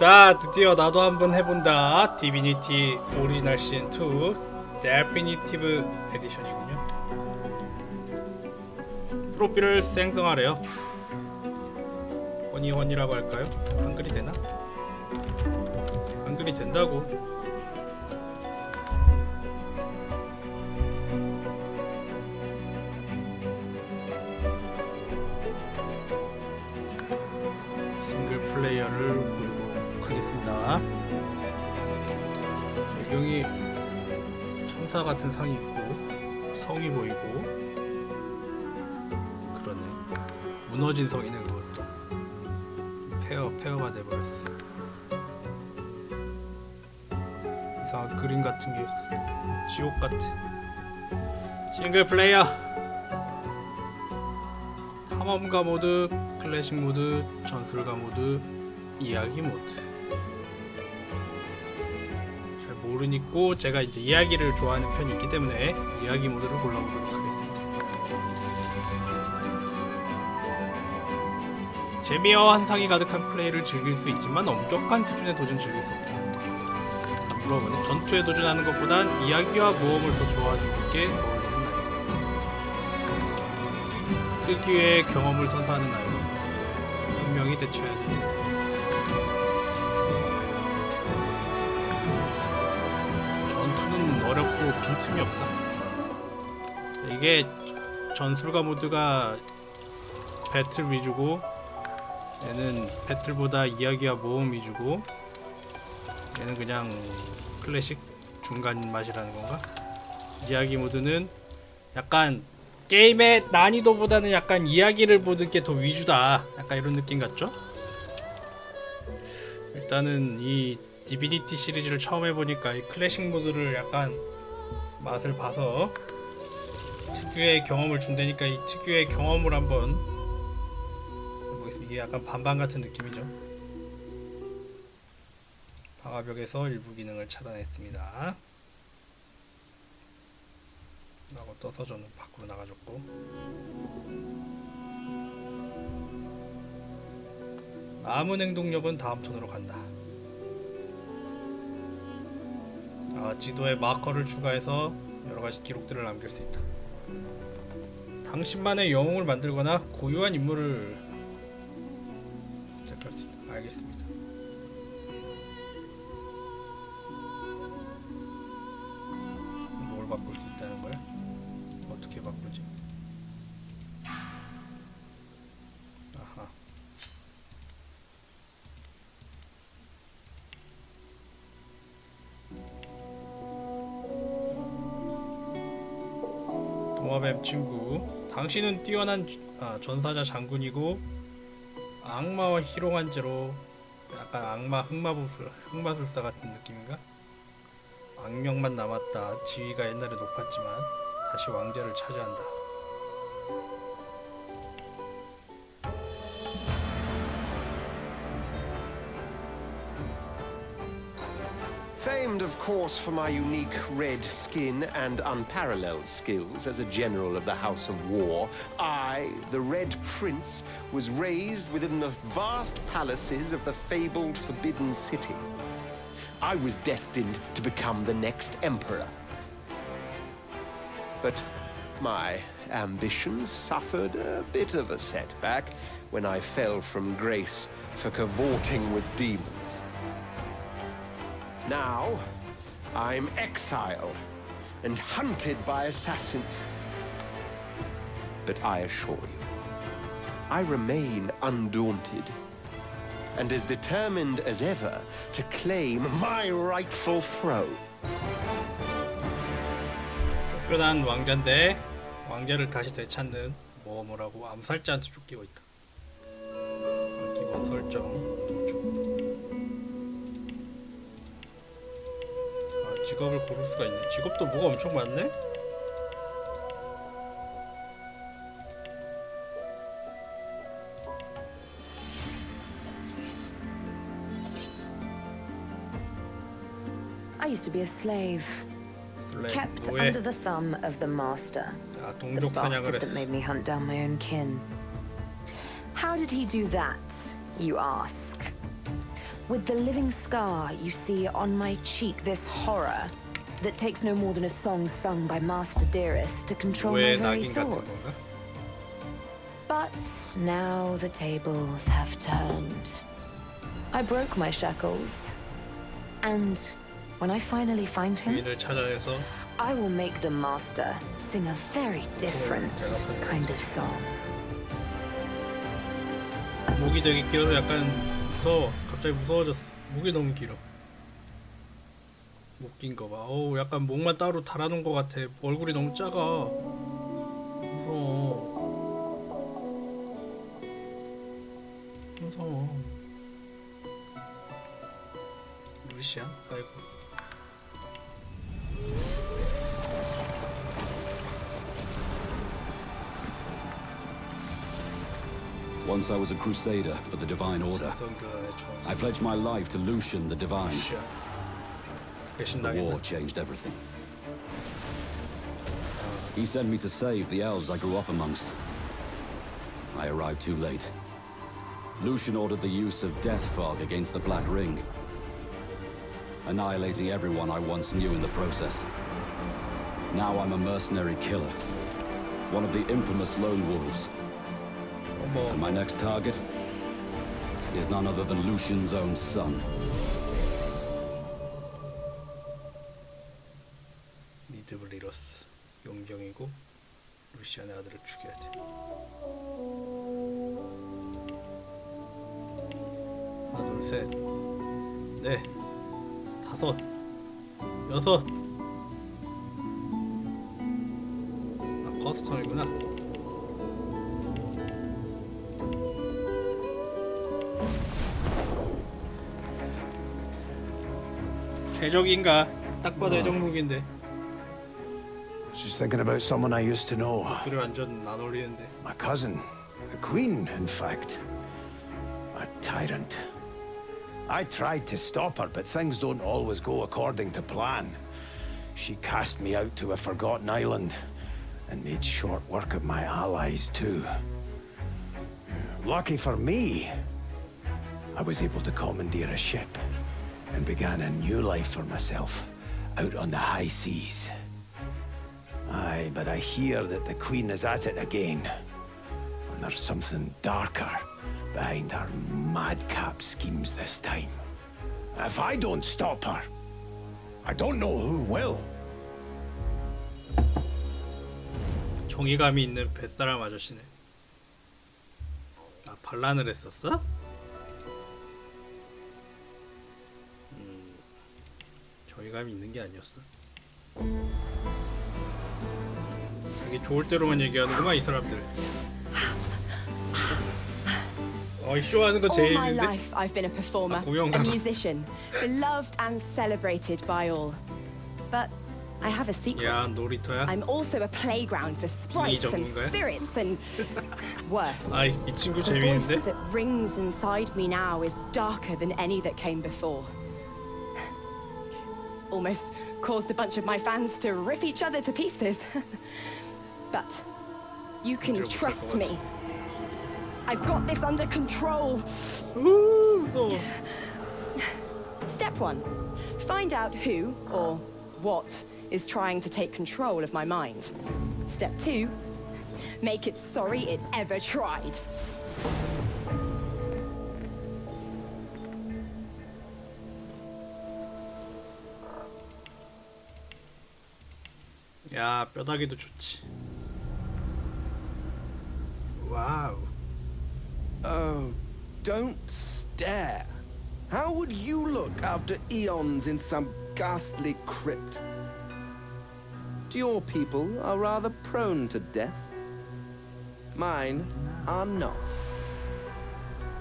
자, 드디어 나도 한번 해본다. 디비니티 오리지널 시즌 2 데피니티브 에디션이군요. 프로필을 생성하래요. 허니허니라고 할까요? 한글이 되나? 한글이 된다고. 싱글 플레이어를 고르도록 하겠습니다. 배경이 천사 같은 상이 있고 성이 보이고 그러네. 무너진 성이네. 그것도 페어가 돼버렸어. 이상한 그림 같은 게 있어. 지옥 같아. 싱글 플레이어 탐험가 모드, 클래식 모드, 전술가 모드, 이야기 모드. 잘 모르니까 제가 이제 이야기를 좋아하는 편이 있기 때문에 이야기 모드를 골라보도록 하겠습니다. 재미와 환상이 가득한 플레이를 즐길 수 있지만 엄격한 수준의 도전 즐길 수 없다. 물어보네. 전투에 도전하는 것보단 이야기와 모험을 더 좋아하는 분께 어울리는 나이다. 특유의 경험을 선사하는 나이로 분명히 대처해야 됩니다. 전투는 어렵고 빈틈이 없다. 이게 전술가 모드가 배틀 위주고 얘는 배틀보다 이야기와 모험 위주고 얘는 그냥 클래식 중간 맛이라는 건가? 이야기 모드는 약간 게임의 난이도보다는 약간 이야기를 보는 게 더 위주다. 약간 이런 느낌 같죠? 일단은 이 디비니티 시리즈를 처음 해보니까 이 클래식 모드를 약간 맛을 봐서 특유의 경험을 준다니까 이 특유의 경험을 한번 해보겠습니다. 이게 약간 반반 같은 느낌이죠. 방화벽에서 일부 기능을 차단했습니다. 라고 떠서 저는 밖으로 나가줬고, 남은 행동력은 다음 턴으로 간다. 지도에 마커를 추가해서 여러가지 기록들을 남길 수 있다. 당신만의 영웅을 만들거나 고유한 인물을 택할 수 있다. 알겠습니다. 뭘 바꿀 수 있다는 거야? 어떻게 바꾸지? 아하. 동화뱀 친구. 당신은 뛰어난 전사자 장군이고 악마와 희롱한 죄로 약간 악마 흑마술사 같은 느낌인가? 악명만 남았다. 지위가 옛날에 높았지만 다시 왕좌를 차지한다. Famed, of course, for my unique red skin and unparalleled skills as a general of the House of War, I, the Red Prince, was raised within the vast palaces of the fabled Forbidden City. I was destined to become the next emperor. But my ambitions suffered a bit of a setback when I fell from grace for cavorting with demons. Now, I'm exiled and hunted by assassins. But I assure you, I remain undaunted and as determined as ever to claim my rightful throne. 쫓겨난 왕자인데 왕자를 다시 되찾는 모험을 하고 암살자한테 쫓기고 있다. 기본 설정 도주. 직업을 고를 수가 있네. 직업도 뭐가 엄청 많네? I used to be a slave, kept under the thumb of the master, the bastard that made me hunt down my own kin. How did he do that, you ask? With the living scar you see on my cheek, this horror that takes no more than a song sung by Master Dearest to control my very thoughts. But now the tables have turned. I broke my shackles, and when I finally find him, I will make the Master sing a very different kind of song. 목이 되게 길어서 약간 무서워. 갑자기 무서워졌어. 목이 너무 길어. 목 긴 거 봐. 어우, 약간 목만 따로 달아놓은 거 같아. 얼굴이 너무 작아. 무서워. 무서워. 루시안? 아이고. Once I was a crusader for the Divine Order. I pledged my life to Lucian the Divine. The war changed everything. He sent me to save the elves I grew up amongst. I arrived too late. Lucian ordered the use of death fog against the Black Ring, annihilating everyone I once knew in the process. Now I'm a mercenary killer, one of the infamous lone wolves. And my next target is none other than Lucian's own son. 니드블리러스 용병이고 루시안의 아들을 죽여야 돼. 하나, 둘, 셋, 넷, 다섯, 여섯. 아, 커스텀이구나. 대적인가? 딱 봐도 대적무기인데. Just thinking about someone I used to know. 목소리 완전 안 어울리는데. My cousin, the Queen, in fact. A tyrant. I tried to stop her, but things don't always go according to plan. She cast me out to a forgotten island and made short work of my allies too. Lucky for me, I was able to commandeer a ship and began a new life for myself out on the high seas. Aye, but I hear that the Queen is at it again, and there's something darker behind her madcap schemes this time. If I don't stop her, I don't know who will. 정의감이 있는 뱃사람 아저씨네. 아, 반란을 했었어? 정의감이 있는 게 아니었어. 되게 좋을 대로만 얘기하는구만 이 사람들. 쇼하는 거 제일 All my 힘든데? life I've been a performer, 공연가. a musician, beloved and celebrated by all. But I have a secret. 야, 놀이터야? I'm also a playground for sprites and 전문가야? spirits and worse. 아, 이 친구 The voice 재미있는데? that rings inside me now is darker than any that came before. Almost caused a bunch of my fans to rip each other to pieces. But you can trust me. I've got this under control. 무서워. Step 1. Find out who or what is trying to take control of my mind. Step 2. Make it sorry it ever tried. 야, 뼈다귀도 좋지. 와우. Oh, don't stare. How would you look after eons in some ghastly crypt? Your people are rather prone to death. Mine are not.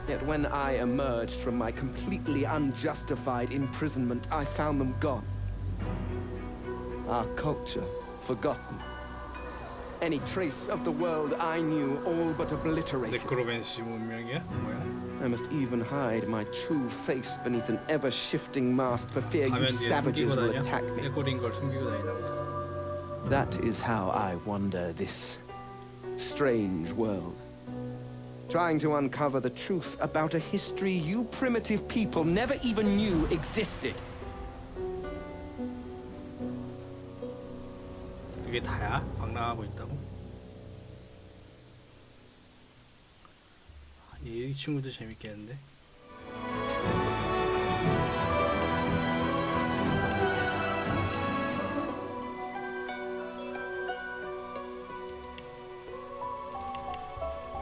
Yet when I emerged from my completely unjustified imprisonment, I found them gone. Our culture forgotten. Any trace of the world I knew all but obliterated. 네크로맨시 문명이야? 뭐야? I must even hide my true face beneath an ever-shifting mask for fear you 가면 뒤에 savages 숨기고 will 다녀? attack me. 해골인 걸 숨기고 다니나 보다. That is how I wander this strange world. trying to uncover the truth about a history you primitive people never even knew existed. 이게 다야? 방랑하고 있다고? 이 친구도 재밌겠는데?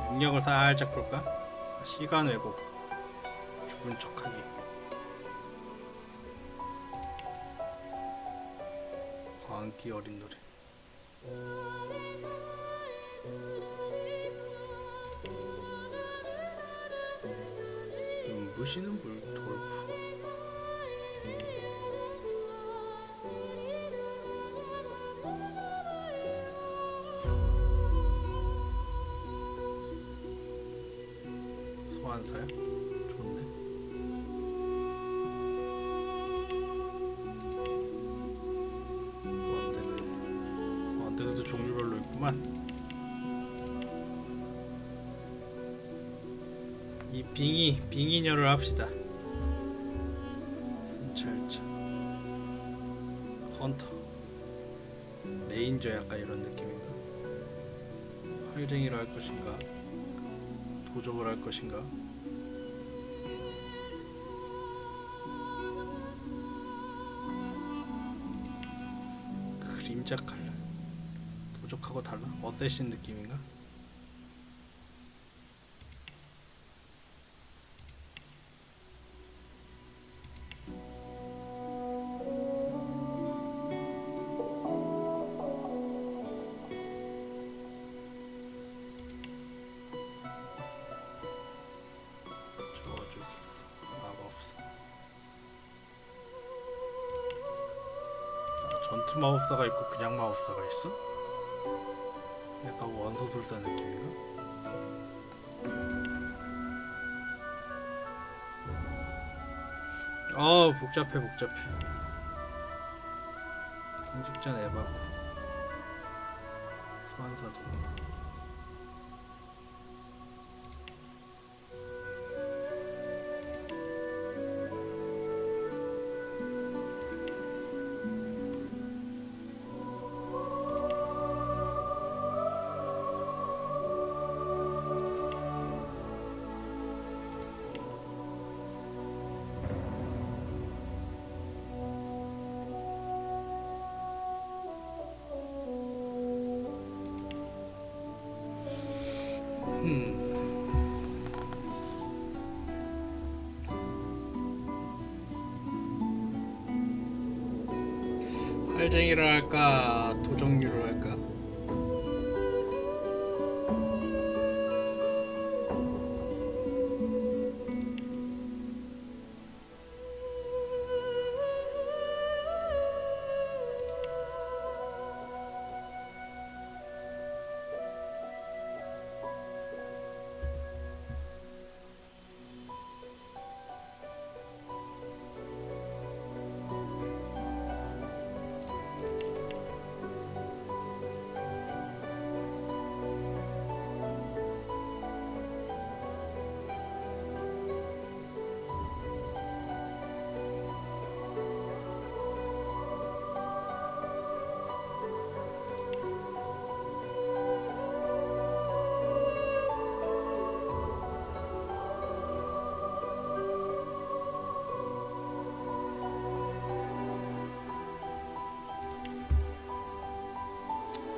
능력을 살짝 볼까? 시간 왜곡, 죽은 척하기. 광기 어린 노래. 눈부시는 물 돌프. 소환사야? 좋네. 언데드도 종류별로 있구만. 이 빙의녀를 합시다. 순찰자, 헌터, 레인저 약간 이런 느낌인가? 활쟁이를 할 것인가? 도적을 할 것인가? 그림자 칼날. 도적하고 달라? 어쌔신 느낌인가? 전투 마법사가 있고 그냥 마법사가 있어? 약간 원소술사 느낌인가? 복잡해. 공직전 에바고 소환사도. 활쟁이를 할까? 도적류를 할까?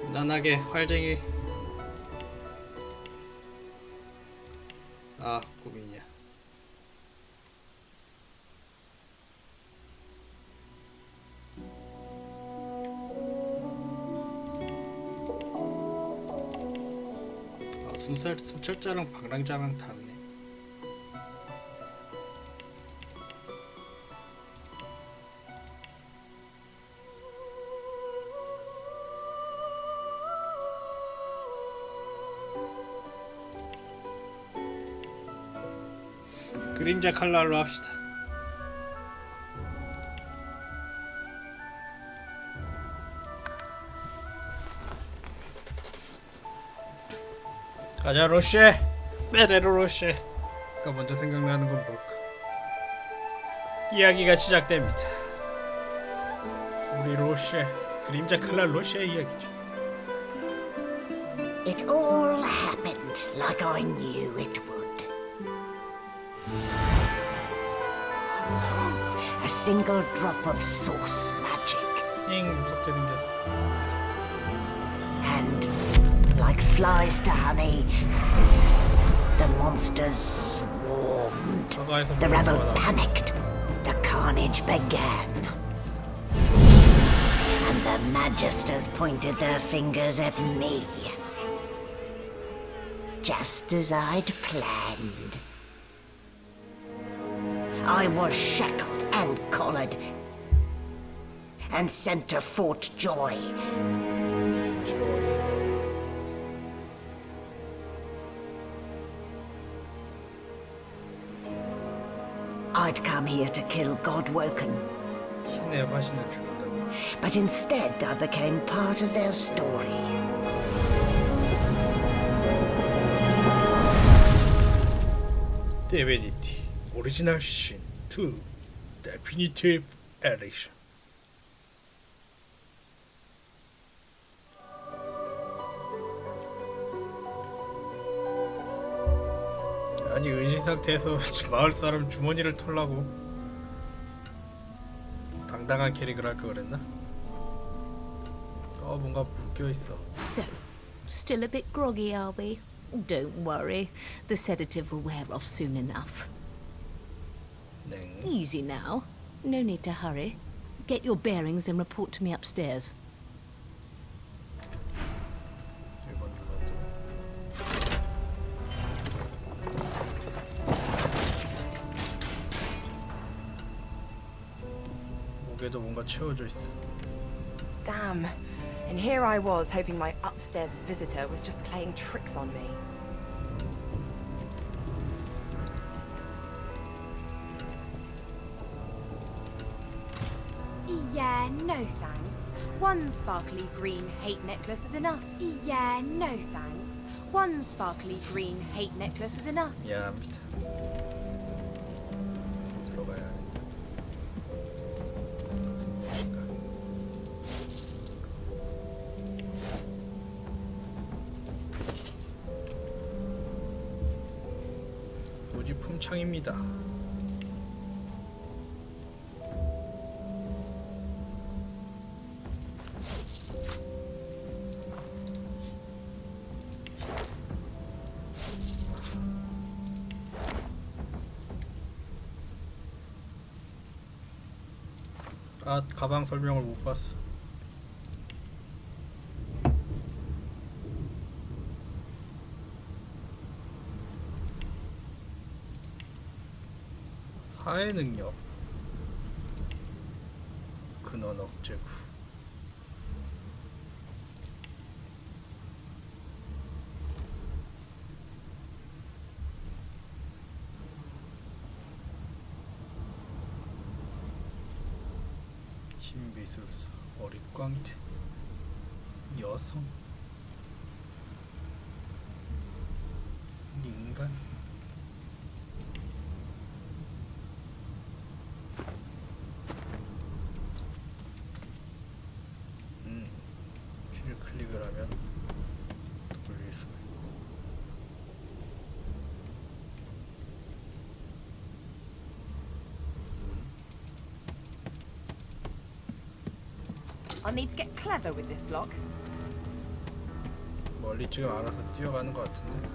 무난하게 활쟁이. 고민이야. 순찰자랑 방랑자랑 다르네. 그림자 칼날로 합시다. 가자 로쉐. 베레로 로쉐가 먼저 생각나는 건 뭘까? 이야기가 시작됩니다. 우리 로쉐, 그림자 칼날 로쉐의 이야기죠. It all happened like I knew it would. A single drop of source magic, 잉 무섭게 생겼어. and like flies to honey, the monsters swarmed. 서가에서 The rebel 보는 거다. panicked. The carnage began. And the magisters pointed their fingers at me. Just as I'd planned. I was shackled and collared and sent to Fort Joy. I'd come here to kill Godwoken, 신의 화신을 죽인다고. but instead I became part of their story. 디비니티 오리지널 신 2 데피니티브 에디션. 아니 은신 상태에서 마을 사람 주머니를 털라고 당당한 캐릭을 할 걸 그랬나? 뭔가 묶여 있어. So, still a bit groggy, are we? Don't worry, the sedative will wear off soon enough. 네. Easy now. No need to hurry. Get your bearings and report to me upstairs. 1번 눌렀죠. 목에도 뭔가 채워져 있어. Damn. And here I was hoping my upstairs visitor was just playing tricks on me. Yeah, no thanks. One sparkly green hate necklace is enough. Yeah, no thanks. One sparkly green hate necklace is enough. 미안합니다. 들어가야 해. 소지품 창입니다. 아, 가방 설명을 못 봤어. 사회 능력 근원 억제구 신비술사 어릿광대 여성 인간 클릭을 하면 돌릴 수가 있고 I'll need to get clever with this lock. 멀리 지금 알아서 뛰어가는 것 같은데.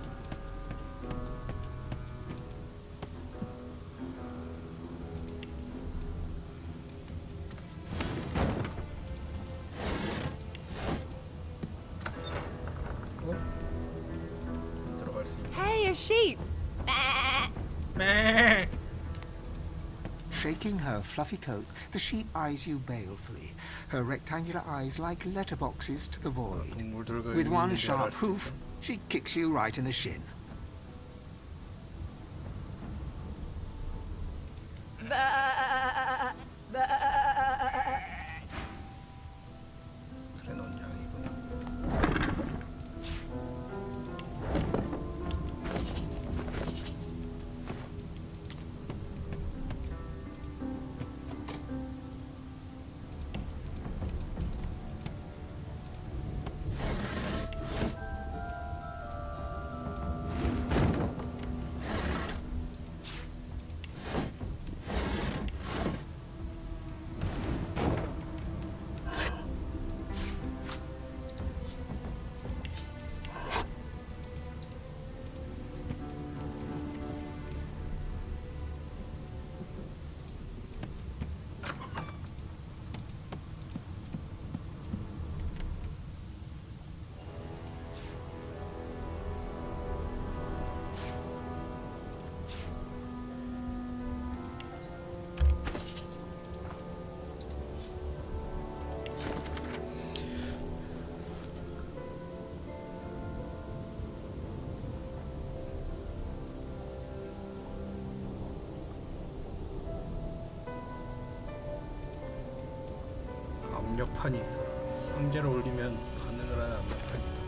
들어갈 수 있네. Hey, a sheep! 매. Shaking her fluffy coat, the sheep eyes you balefully, her rectangular eyes like letterboxes to the void. 동물들과 With one 의미 있는 대화를 할 sharp 수 hoof, 있어. she kicks you right in the shin. 그래 넌 양이구나. 압력판이 있어. 상자를 올리면 반응을 하는 압력판이 있다.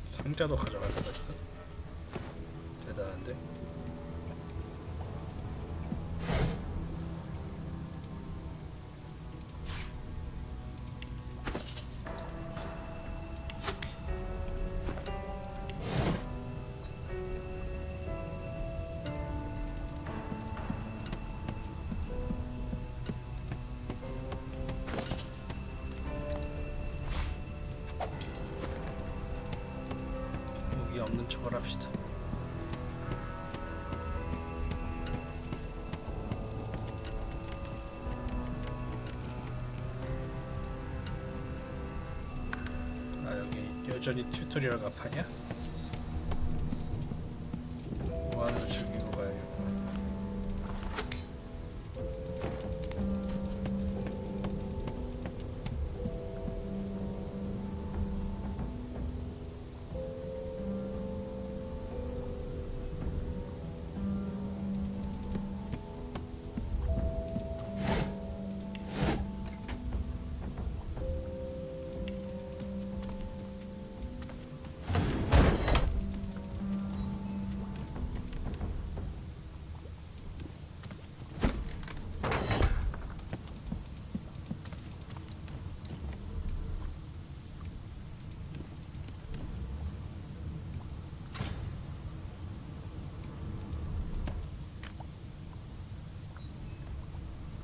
상자도 가져갈 수가 있어? 대단한데? 무기 없는 척을 합시다. 아, 여기 여전히 튜토리얼 가판이야? 무한으로 즐기고 가야겠구나.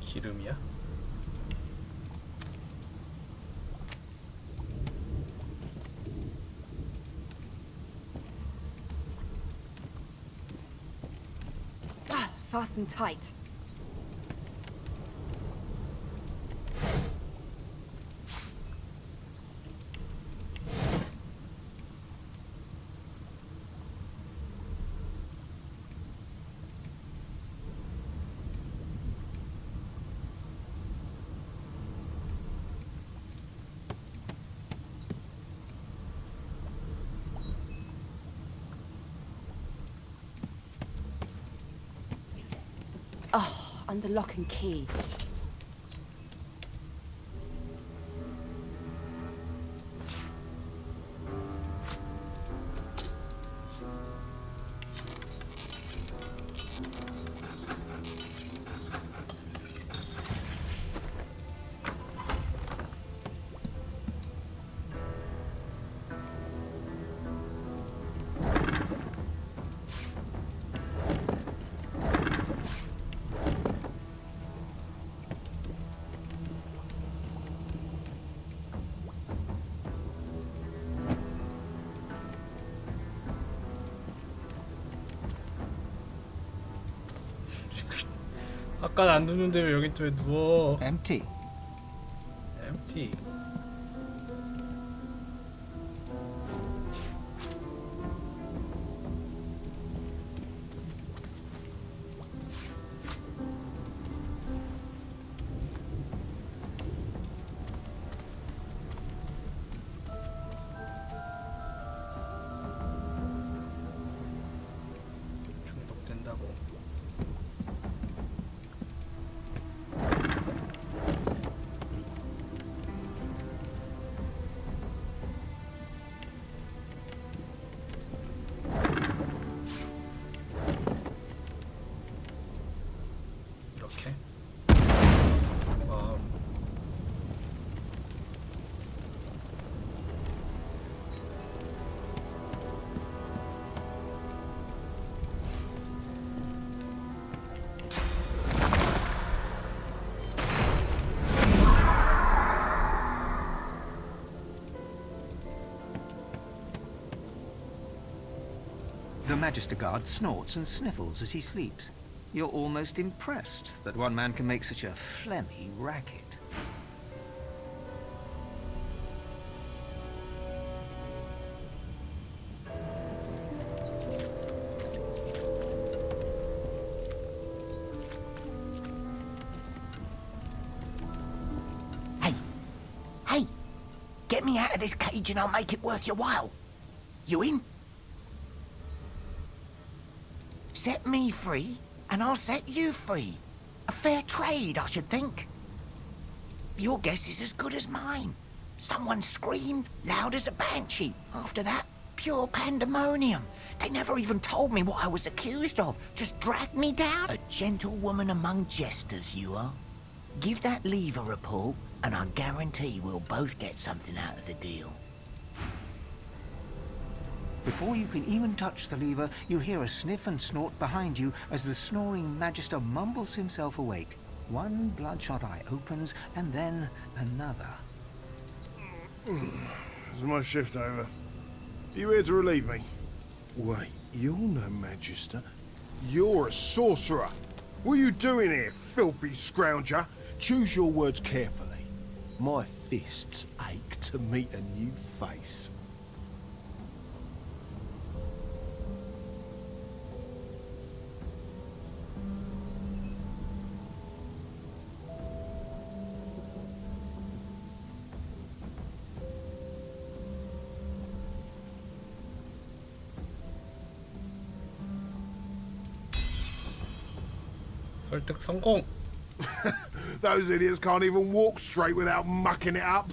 기름이야? Fasten tight. Oh, under lock and key. 아까 안 누는데 왜 여기 또 왜 누워? Empty. empty. 중독된다고. 이렇게. 와우. The Magister Guard snorts and sniffles as he sleeps. You're almost impressed that one man can make such a phlegmy racket. Get me out of this cage and I'll make it worth your while. You in? Set me free, and I'll set you free. A fair trade, I should think. Your guess is as good as mine. Someone screamed, loud as a banshee. After that, pure pandemonium. They never even told me what I was accused of. Just dragged me down. A gentlewoman among jesters, you are. Give that lever a pull, and I guarantee we'll both get something out of the deal. Before you can even touch the lever, you hear a sniff and snort behind you as the snoring Magister mumbles himself awake. One bloodshot eye opens, and then another. Is my shift over? Are you here to relieve me? Wait, you're no Magister. You're a sorcerer. What are you doing here, filthy scrounger? Choose your words carefully. My fists ache to meet a new face. 설득 성공. Those idiots can't even walk straight without mucking it up.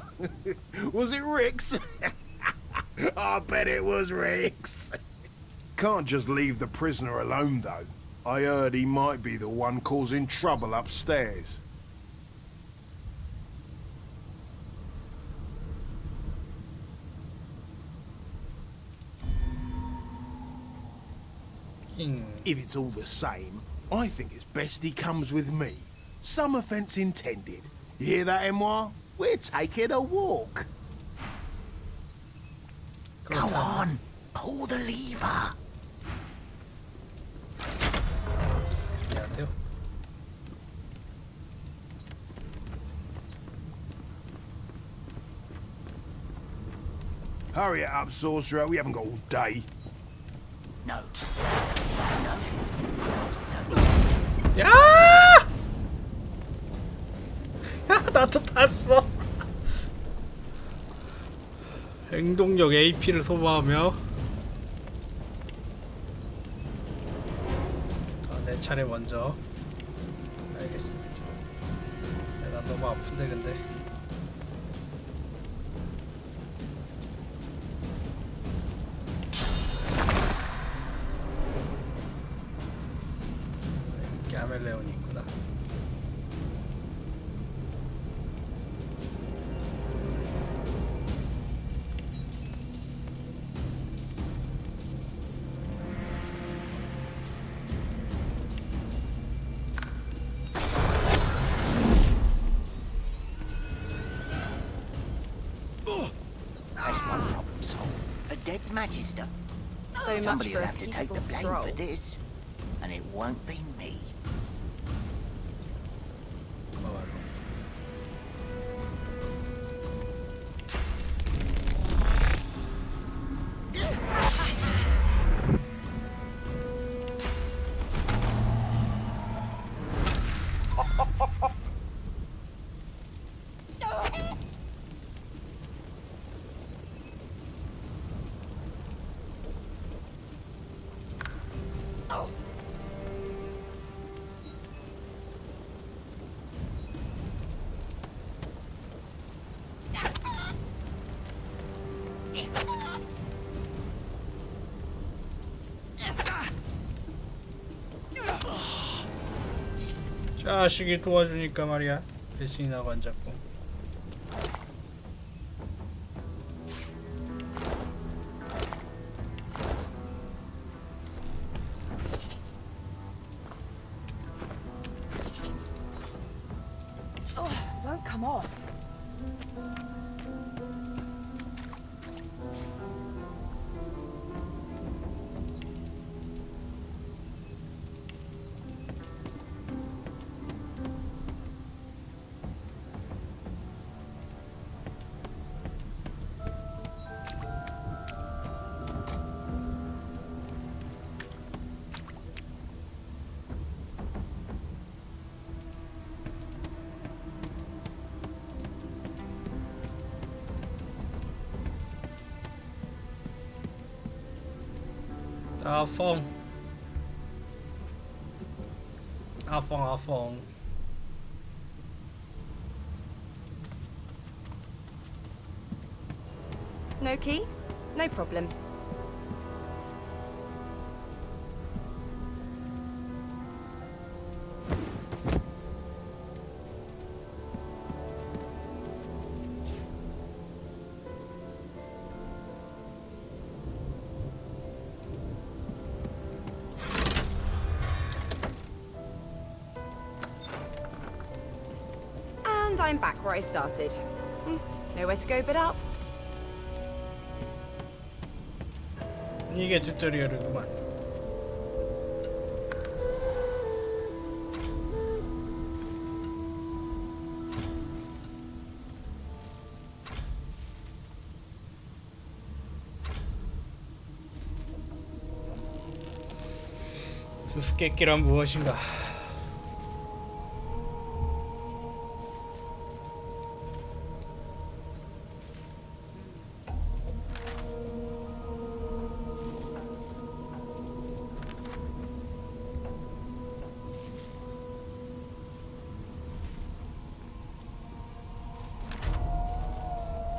Was it Rick's? I bet it was Rick's. Can't just leave the prisoner alone, though. I heard he might be the one causing trouble upstairs. If it's all the same, I think it's best he comes with me. Some offence intended. You hear that, Emoire? We're taking a walk. Go on, pull the lever. 안녕하세요. Hurry it up, sorcerer. We haven't got all day. No. 야! 야, 나도 탔어. 행동력 AP를 소모하며 내 차례 먼저. 알겠습니다. 나 너무 아픈데 근데. 까멜레온이 있구나. That's my problem solved. A dead Magister. So Somebody much for will a have to take peaceful the blame stroll. for this, and it won't be me. 자식이 도와주니까 말이야. 배신이 나고 앉았고. Won't come off. 아펑. No key? No problem. And I'm back where I started. Nowhere to go but up. 이게 튜토리얼이구만. 수수께끼란 무엇인가?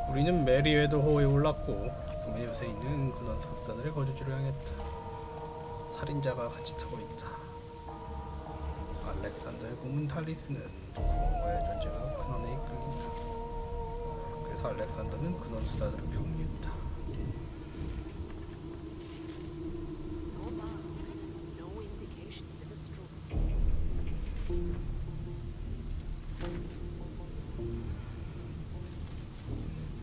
우리는 메리웨더호에 올랐고 품의 요새 있는 근원 석사들의 거주지로 향했다. 살인자가 같이 타고 있다. 알렉산더의 고문 탈리스는 공허의 존재가 근원에 이끌린다. 그래서 알렉산더는 근원 수사들을 병리했다.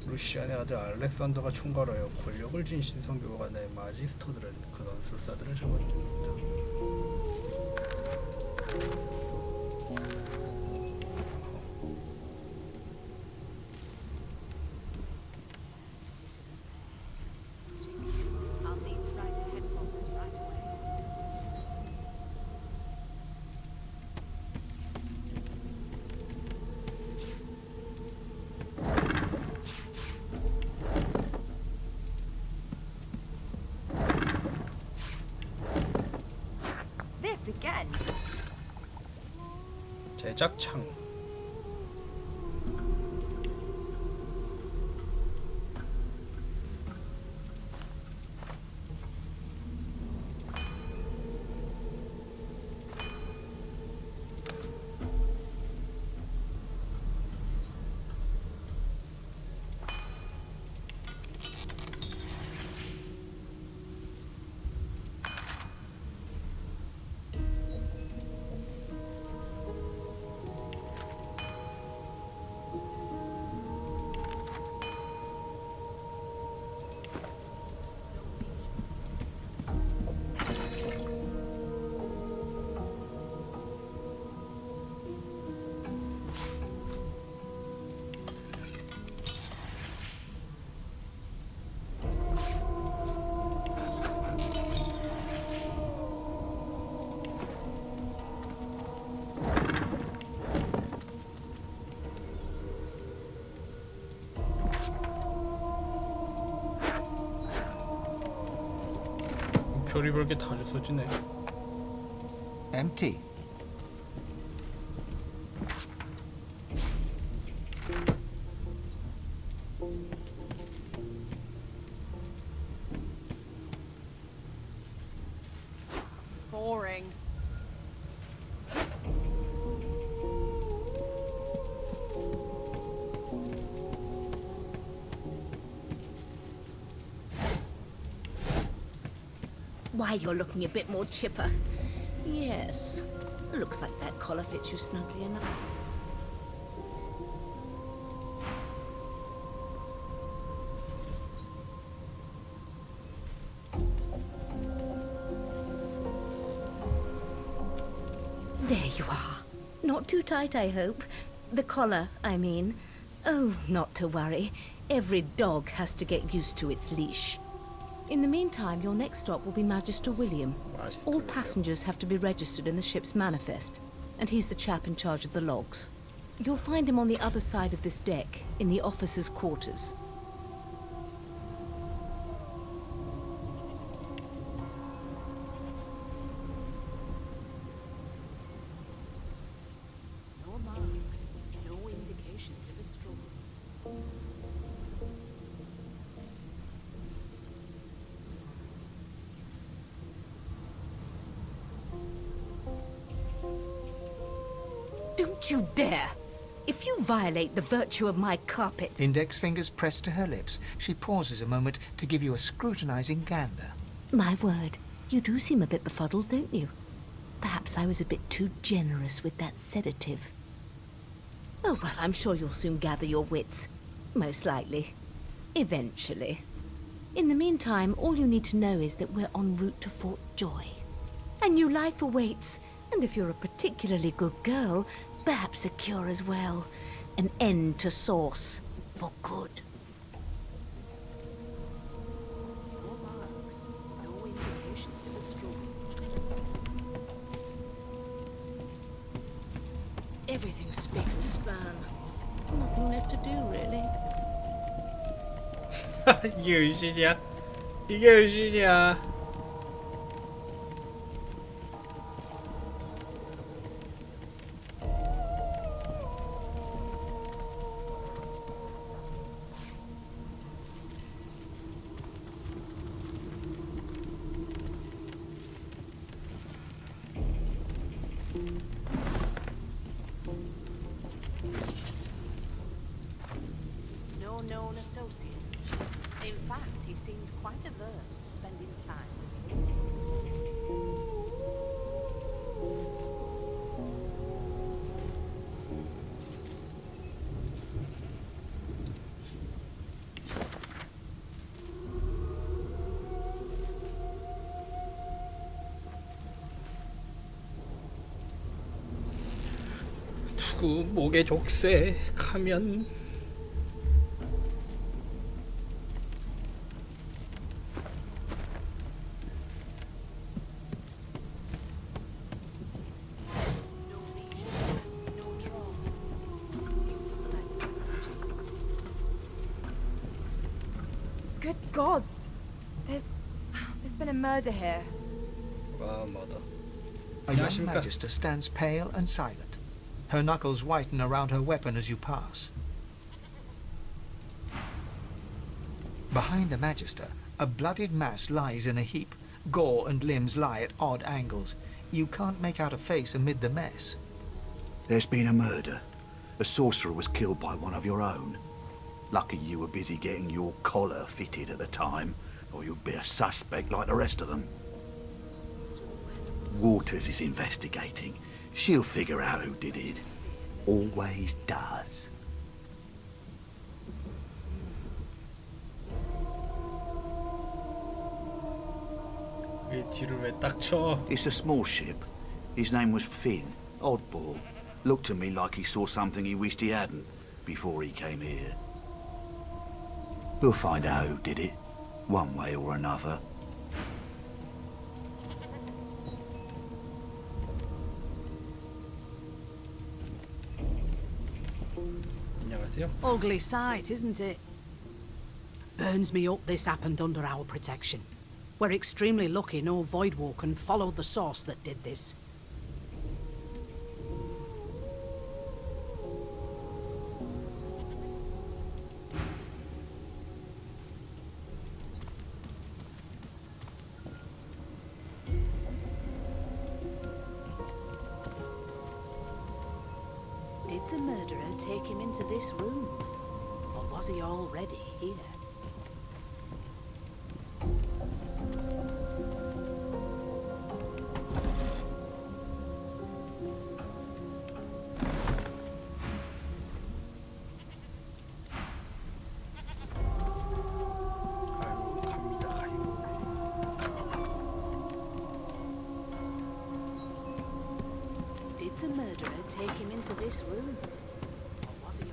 루시안의 아들 알렉산더가 총괄하여 권력을 쥔 신성교관의 마지스터들은 근원 술사들을 잡아들였다. Again. 제작창. 별의별 게 다 주워지네. Empty. Boring. Why, you're looking a bit more chipper. Yes. Looks like that collar fits you snugly enough. There you are. Not too tight, I hope. The collar, I mean. Oh, not to worry. Every dog has to get used to its leash. In the meantime, your next stop will be Magister William. All passengers have to be registered in the ship's manifest, and he's the chap in charge of the logs. You'll find him on the other side of this deck, in the officers' quarters. Don't you dare! If you violate the virtue of my carpet... Index fingers pressed to her lips, she pauses a moment to give you a scrutinizing gander. My word, you do seem a bit befuddled, don't you? Perhaps I was a bit too generous with that sedative. Oh, well, I'm sure you'll soon gather your wits. Most likely. Eventually. In the meantime, all you need to know is that we're en route to Fort Joy. A new life awaits, and if you're a particularly good girl, perhaps a cure as well. An end to Sauce. For good. Everything's spick and span. Nothing left to do, really. 이게 은신이야? 이게 은신이야? No known associates. In fact, he seemed quite averse to spending time with kids. 두구 목에 족쇄 가면 Good gods! There's been a murder here. 와 맞아. A young magister stands pale and silent. Her knuckles whiten around her weapon as you pass. Behind the magister, a bloodied mass lies in a heap. Gore and limbs lie at odd angles. You can't make out a face amid the mess. There's been a murder. A sorcerer was killed by one of your own. Lucky you were busy getting your collar fitted at the time, or you'd be a suspect like the rest of them. Waters is investigating. She'll figure out who did it. Always does. 왜 뒤를 왜 딱 쳐? It's a small ship. His name was Finn. Oddball. Looked to me like he saw something he wished he hadn't before he came here. We'll find out who did it, one way or another. 안녕하세요. Ugly sight, isn't it? Burns me up this happened under our protection. We're extremely lucky no Voidwalker followed the source that did this. Did the murderer take him into this room? Or was he already here? Did the murderer take him into this room? Or was he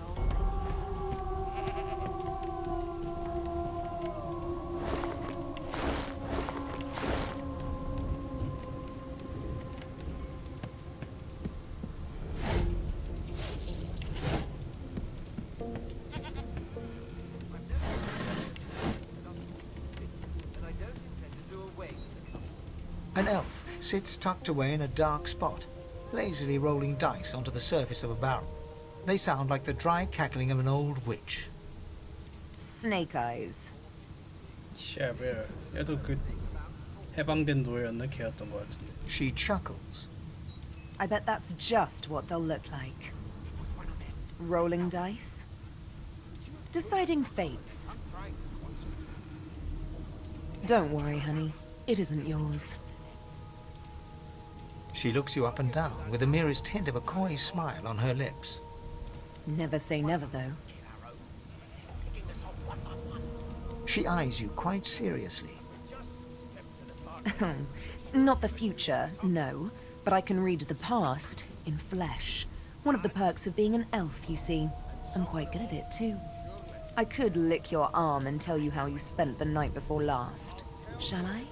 An elf sits tucked away in a dark spot, lazily rolling dice onto the surface of a barrel. They sound like the dry cackling of an old witch. Snake eyes. 샤벨. 얘도 그 해방된 노예였나 걔였던 것 같은데. She chuckles. I bet that's just what they'll look like. Rolling dice. Deciding fates. Don't worry, honey. It isn't yours. She looks you up and down with the merest hint of a coy smile on her lips. Never say never, though. She eyes you quite seriously. Not the future, no. But I can read the past in flesh. One of the perks of being an elf, you see. I'm quite good at it, too. I could lick your arm and tell you how you spent the night before last. Shall I?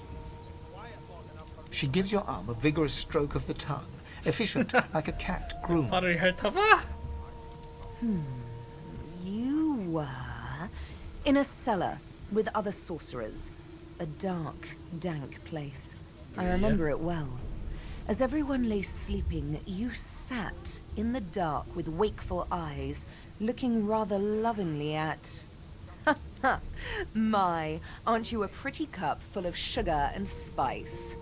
She gives your arm a vigorous stroke of the tongue, efficient like a cat groomed. 발을 핥아봐. You were in a cellar with other sorcerers. A dark, dank place. I remember it well. As everyone lay sleeping, you sat in the dark with wakeful eyes, looking rather lovingly at... My, aren't you a pretty cup full of sugar and spice?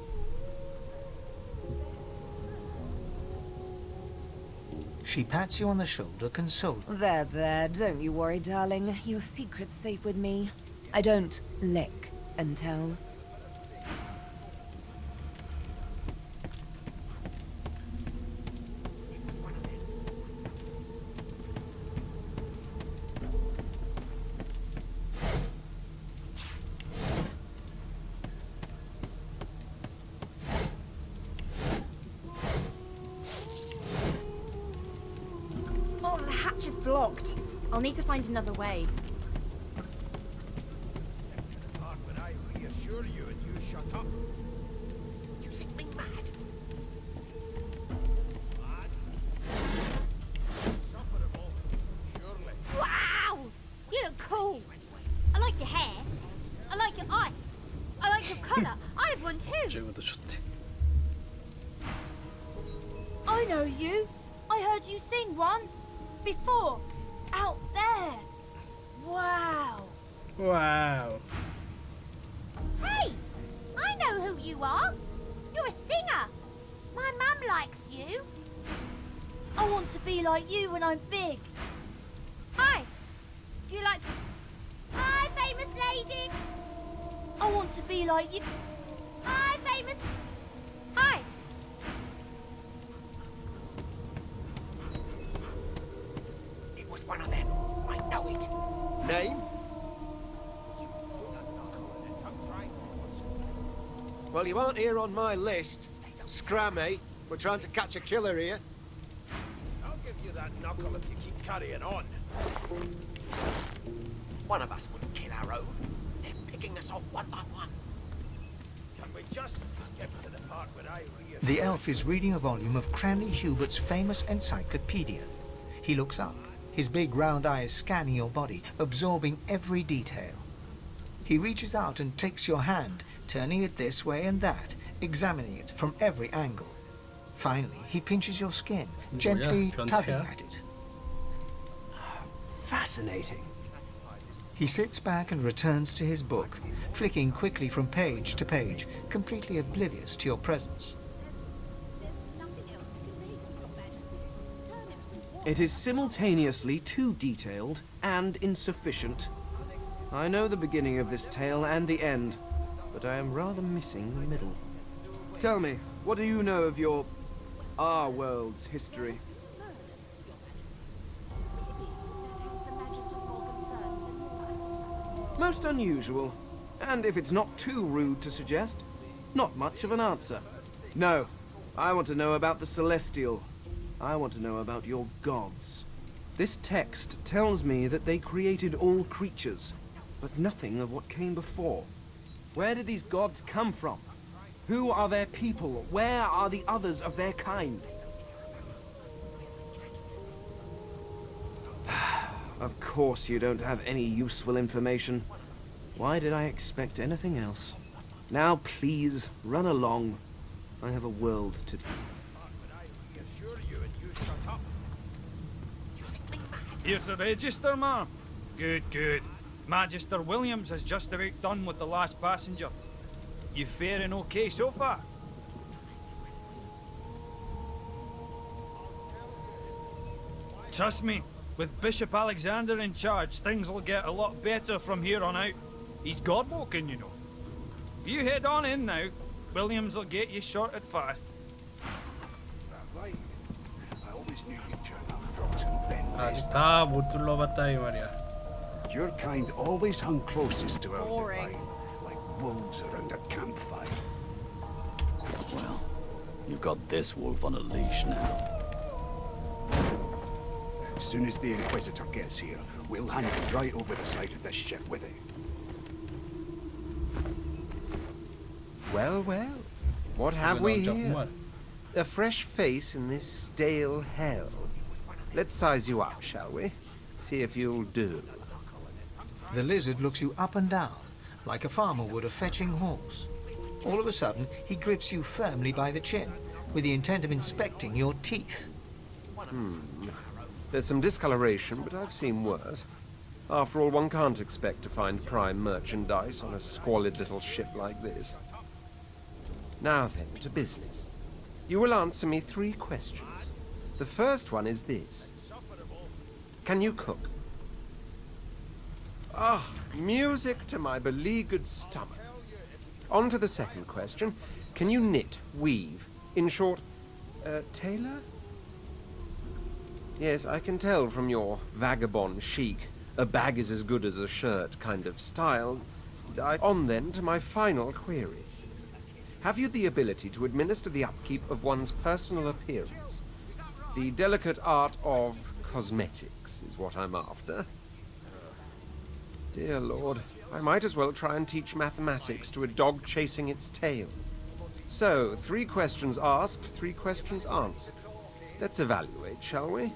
She pats you on the shoulder, consoled. There, don't you worry, darling. Your secret's safe with me. I don't lick and tell. Oh, the hatch is blocked. I'll need to find another way. Wow! You look cool. I like your hair. I like your eyes. I like your colour. I have one too. 쟤보다 좋대. I know you. I heard you sing once. Before. Out there. Wow. Wow. Hey! I know who you are. You're a singer. My mum likes you. I want to be like you when I'm big. Hi. Do you like... Hi, famous lady. I want to be like you. Hi, famous... Hi. It was one of them. I know it. Name? Well, you aren't here on my list. Scrammy. We're trying to catch a killer here. I'll give you that knuckle if you keep carrying on. One of us wouldn't kill our own. They're picking us off one by one. Can we just skip to the part where I reassure The elf is reading a volume of Cranley Hubert's famous encyclopedia. He looks up, his big round eyes scanning your body, absorbing every detail. He reaches out and takes your hand, turning it this way and that, examining it from every angle. Finally, he pinches your skin, gently tugging at it. Fascinating. He sits back and returns to his book, flicking quickly from page to page, completely oblivious to your presence. It is simultaneously too detailed and insufficient. I know the beginning of this tale and the end, but I am rather missing the middle. Tell me, what do you know of our world's history? Most unusual, and if it's not too rude to suggest, not much of an answer. No, I want to know about the Celestial. I want to know about your gods. This text tells me that they created all creatures, but nothing of what came before. Where did these gods come from? Who are their people? Where are the others of their kind? Of course you don't have any useful information. Why did I expect anything else? Now please, run along. I have a world to... Here's the register, ma'am. Good, good. Magister Williams has just about done with the last passenger. You faring okay so far? Trust me, with Bishop Alexander in charge, things will get a lot better from here on out. He's God-woken, you know. You head on in now. Williams will get you sorted fast. 아직 다 못 둘러봤다 이 말이야. Your kind always hung closest to our divine, like wolves around a campfire. Well, you've got this wolf on a leash now. As soon as the Inquisitor gets here, we'll hand him right over the side of this ship with it. Well, well. What have we here? A fresh face in this stale hell. Let's size you up, shall we? See if you'll do. The lizard looks you up and down, like a farmer would a fetching horse. All of a sudden, he grips you firmly by the chin, with the intent of inspecting your teeth. There's some discoloration, but I've seen worse. After all, one can't expect to find prime merchandise on a squalid little ship like this. Now then, to business. You will answer me 3 questions. The first one is this. Can you cook? Ah, music to my beleaguered stomach. On to the second question. Can you knit, weave? In short, tailor? Yes, I can tell from your vagabond chic, a bag is as good as a shirt kind of style. On then to my final query. Have you the ability to administer the upkeep of one's personal appearance? The delicate art of cosmetics is what I'm after. Dear Lord, I might as well try and teach mathematics to a dog chasing its tail. So, 3 questions asked, 3 questions answered. Let's evaluate, shall we?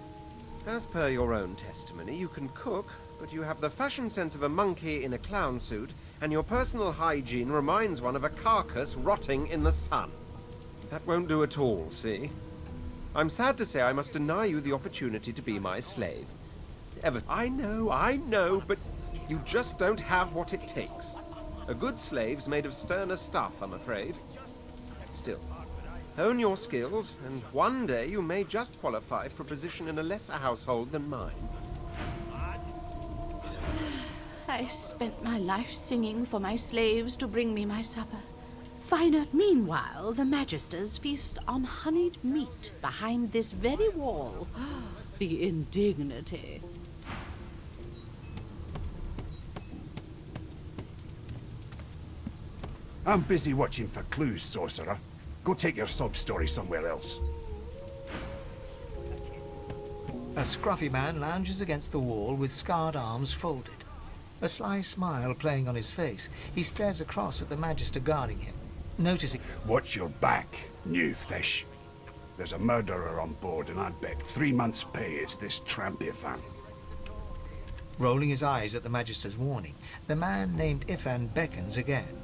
As per your own testimony, you can cook, but you have the fashion sense of a monkey in a clown suit, and your personal hygiene reminds one of a carcass rotting in the sun. That won't do at all, see? I'm sad to say I must deny you the opportunity to be my slave. I know, but you just don't have what it takes. A good slave's made of sterner stuff, I'm afraid. Still, hone your skills, and one day you may just qualify for a position in a lesser household than mine. I spent my life singing for my slaves to bring me my supper. Meanwhile, the Magisters feast on honeyed meat behind this very wall. The indignity. I'm busy watching for clues, sorcerer. Go take your sob story somewhere else. A scruffy man lounges against the wall with scarred arms folded. A sly smile playing on his face, he stares across at the Magister guarding him. Noticing... Watch your back, new fish. There's a murderer on board, and I'd bet 3 months' pay it's this tramp Ifan. Rolling his eyes at the Magister's warning, the man named Ifan beckons again.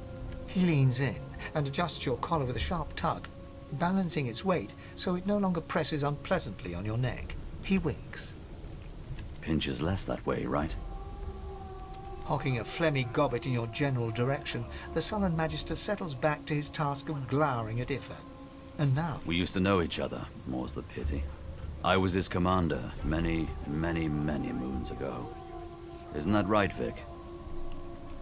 He leans in and adjusts your collar with a sharp tug, balancing its weight so it no longer presses unpleasantly on your neck. He winks. Pinches less that way, right? Hocking a phlegmy gobbet in your general direction, the sullen Magister settles back to his task of glowering at Ifan. And now... We used to know each other, more's the pity. I was his commander many, many, many moons ago. Isn't that right, Vic?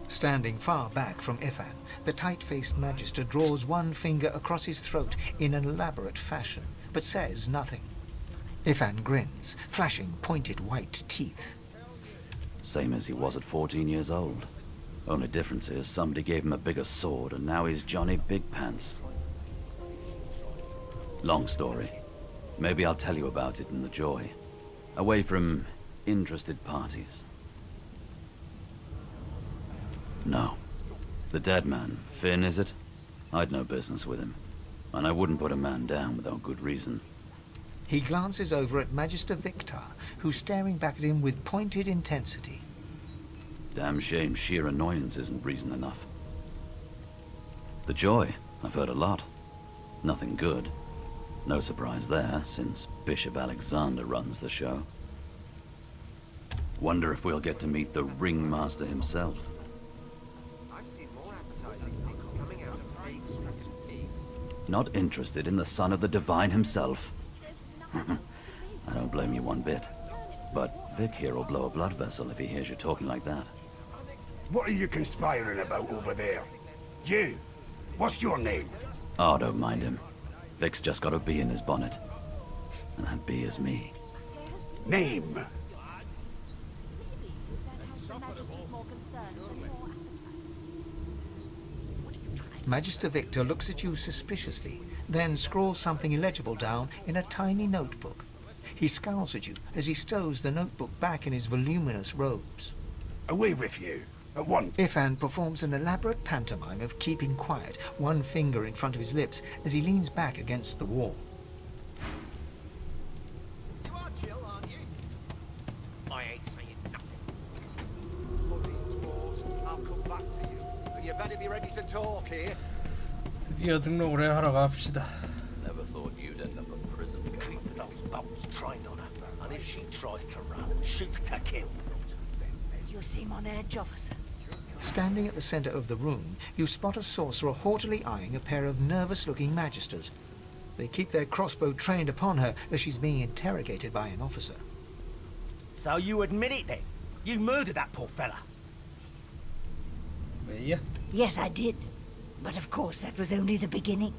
Standing far back from Ifan, the tight-faced Magister draws one finger across his throat in an elaborate fashion, but says nothing. Ifan grins, flashing pointed white teeth. Same as he was at 14 years old. Only difference is somebody gave him a bigger sword and now he's Johnny Big Pants. Long story. Maybe I'll tell you about it in the Joy. Away from interested parties. No. The dead man, Finn, is it? I'd no business with him. And I wouldn't put a man down without good reason. He glances over at Magister Victor, who's staring back at him with pointed intensity. Damn shame sheer annoyance isn't reason enough. The Joy, I've heard a lot. Nothing good. No surprise there, since Bishop Alexander runs the show. Wonder if we'll get to meet the Ringmaster himself. Not interested in the son of the Divine himself? I don't blame you one bit. But Vic here will blow a blood vessel if he hears you talking like that. What are you conspiring about over there? You! What's your name? Oh, don't mind him. Vic's just got a bee in his bonnet. And that bee is me. Name? Magister Victor looks at you suspiciously, then scrawls something illegible down in a tiny notebook. He scowls at you as he stows the notebook back in his voluminous robes. Away with you, at once. Ifan performs an elaborate pantomime of keeping quiet, one finger in front of his lips as he leans back against the wall. You are chill, aren't you? I ain't saying nothing. Bloody dwarves, I'll come back to you. But you better be ready to talk here. 드디어 등록을 하러 갑시다. Never thought you'd end up in prison. Keep those bolts trained on her, and if she tries to run, shoot to kill. You seem on edge, officer. Standing at the center of the room, you spot a sorcerer haughtily eyeing a pair of nervous-looking magisters. They keep their crossbow trained upon her as she's being interrogated by an officer. So you admit it then? You murdered that poor fella? 왜요? Yes, I did. But of course, that was only the beginning.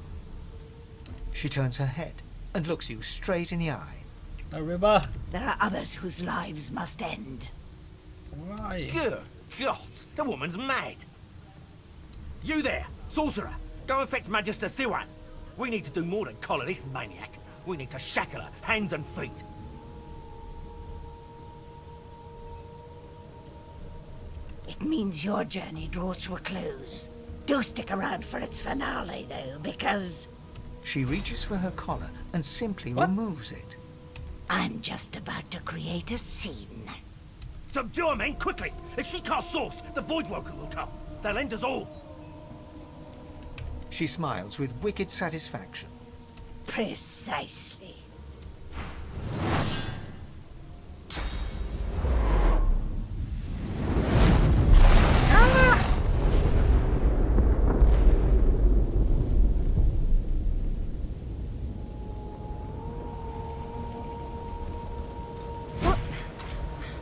She turns her head and looks you straight in the eye. There are others whose lives must end. Why? Good God, the woman's mad. You there, sorcerer, go and fetch Magister Siwan. We need to do more than collar this maniac. We need to shackle her, hands and feet. It means your journey draws to a close. Do stick around for its finale, though, because... She reaches for her collar and simply removes it. I'm just about to create a scene. Subdue her, men, quickly! If she casts source, the Voidwoken will come. They'll end us all. She smiles with wicked satisfaction. Precisely.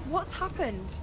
What's happened?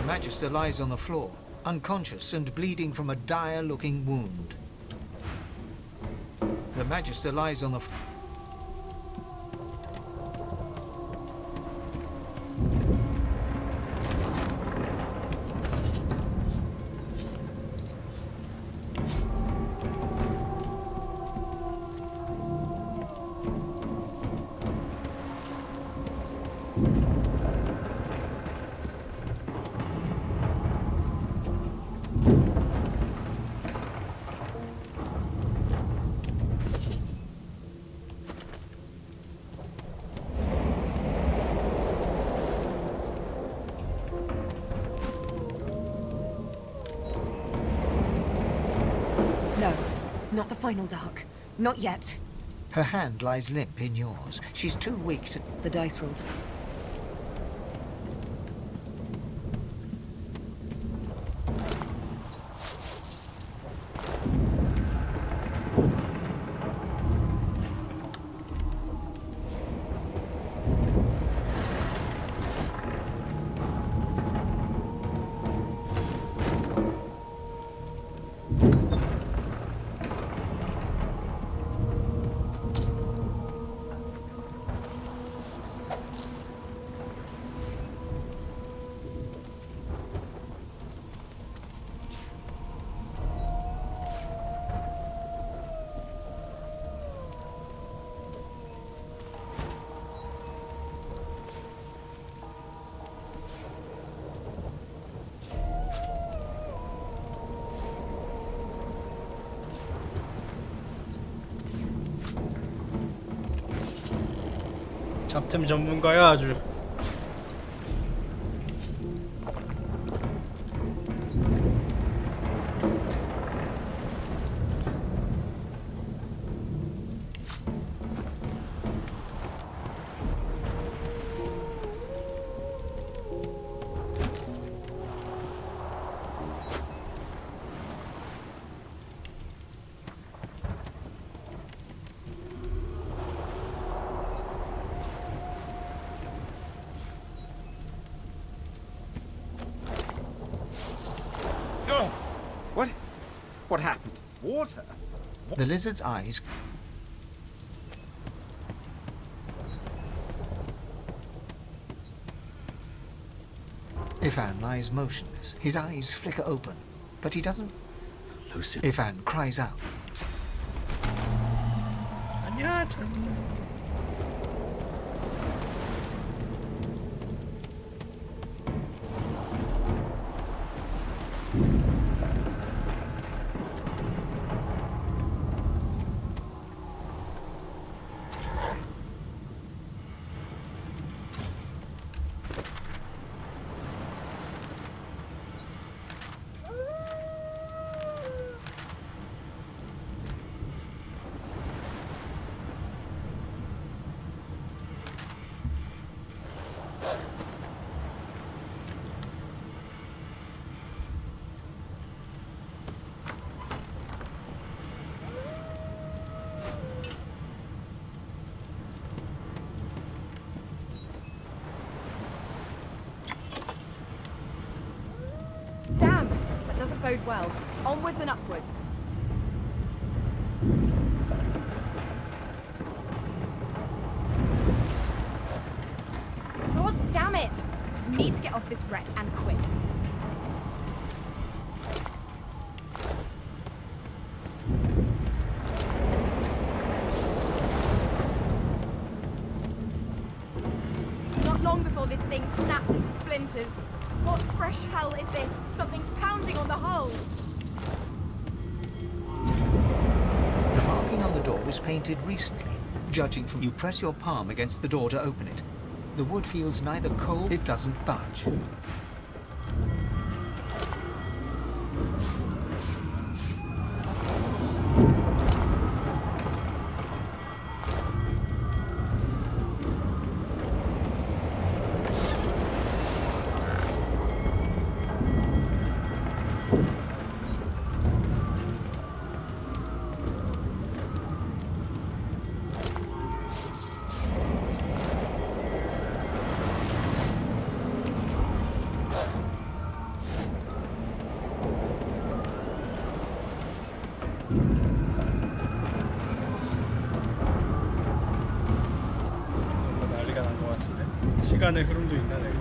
Magister lies on the floor, unconscious and bleeding from a dire-looking wound. The Magister lies on the floor. Not the final dark. Not yet. Her hand lies limp in yours. She's too weak to... The dice rolled. 잡템 전문가야 아주. What happened? Water? The lizard's eyes... Ifan lies motionless. His eyes flicker open, but he doesn't... Lucy. Ifan cries out. 아니야, 잘못 눌렀어. Damn! That doesn't bode well. Onwards and upwards. God damn it! Need to get off this wreck and quick. Not long before this thing snaps into splinters. What fresh hell is this? Something's pounding on the hull. The marking on the door was painted recently. Judging from... You press your palm against the door to open it. The wood feels neither cold... It doesn't budge. 시간의 흐름도 있나네.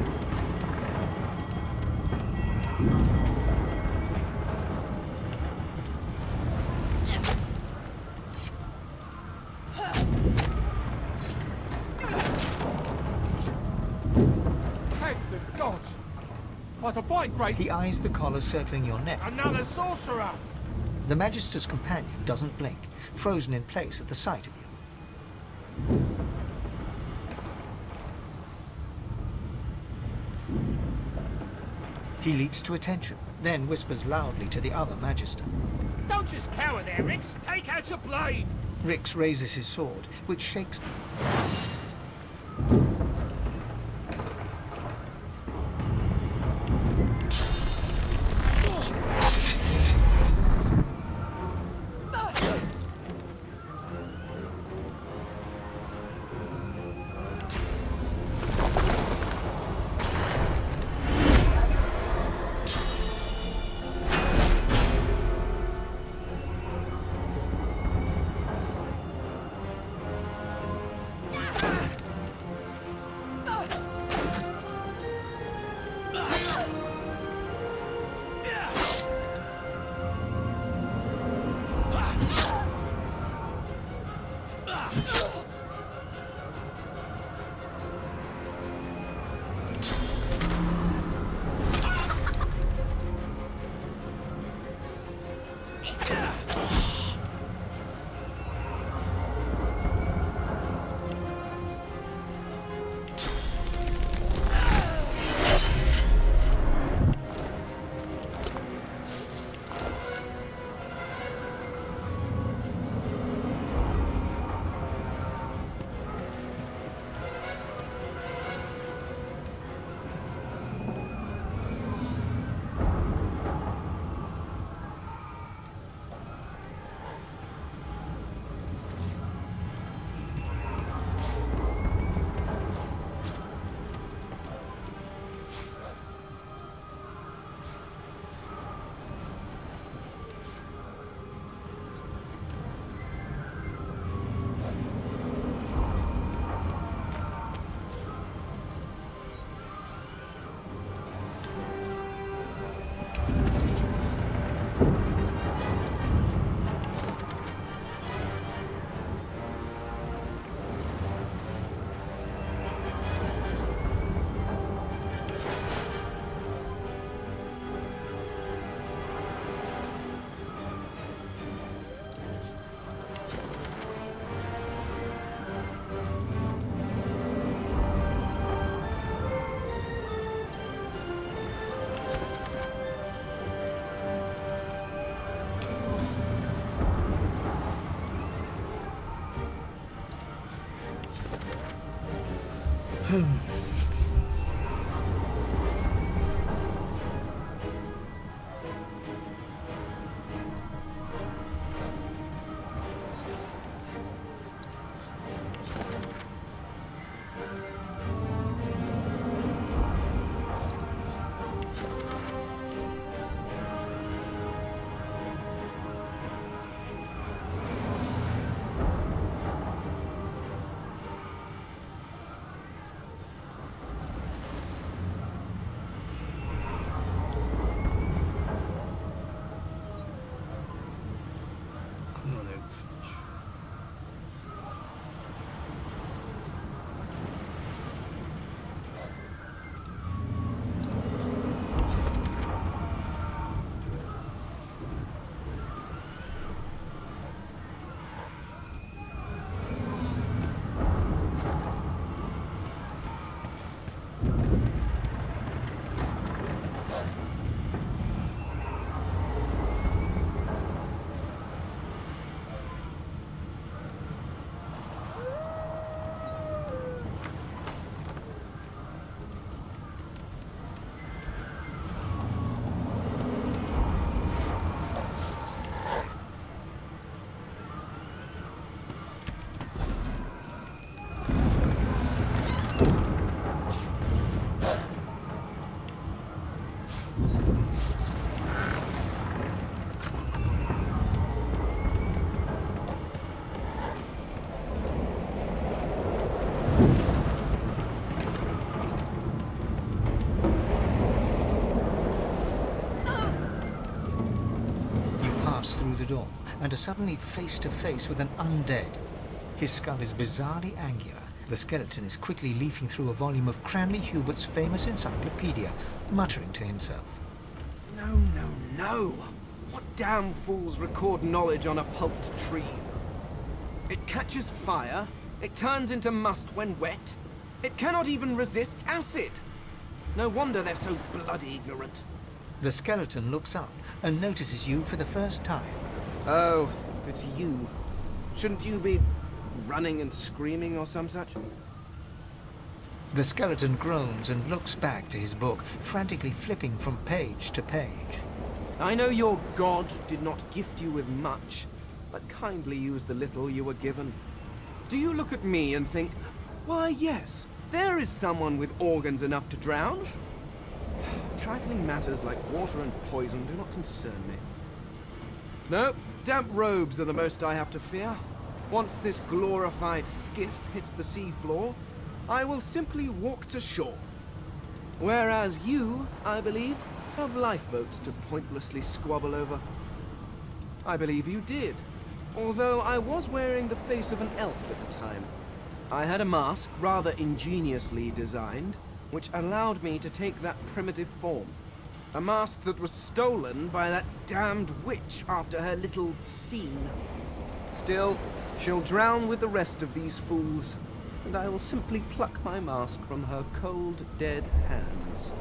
He eyes the collar circling your neck. Another sorcerer! The Magister's companion doesn't blink, frozen in place at the sight of you. He leaps to attention, then whispers loudly to the other Magister. Don't just cower there, Rix! Take out your blade! Rix raises his sword, which shakes... pass through the door and are suddenly face to face with an undead. His skull is bizarrely angular. The skeleton is quickly leafing through a volume of Cranley Hubert's famous encyclopedia, muttering to himself. No, no, no! What damn fools record knowledge on a pulped tree? It catches fire, it turns into must when wet, it cannot even resist acid! No wonder they're so bloody ignorant. The skeleton looks up and notices you for the first time. Oh, it's you. Shouldn't you be running and screaming or some such? The skeleton groans and looks back to his book, frantically flipping from page to page. I know your god did not gift you with much, but kindly used the little you were given. Do you look at me and think, why yes, there is someone with organs enough to drown? Trifling matters like water and poison do not concern me. No, damp robes are the most I have to fear. Once this glorified skiff hits the seafloor, I will simply walk to shore. Whereas you, I believe, have lifeboats to pointlessly squabble over. I believe you did, although I was wearing the face of an elf at the time. I had a mask rather ingeniously designed, which allowed me to take that primitive form. A mask that was stolen by that damned witch after her little scene. Still, she'll drown with the rest of these fools, and I will simply pluck my mask from her cold, dead hands.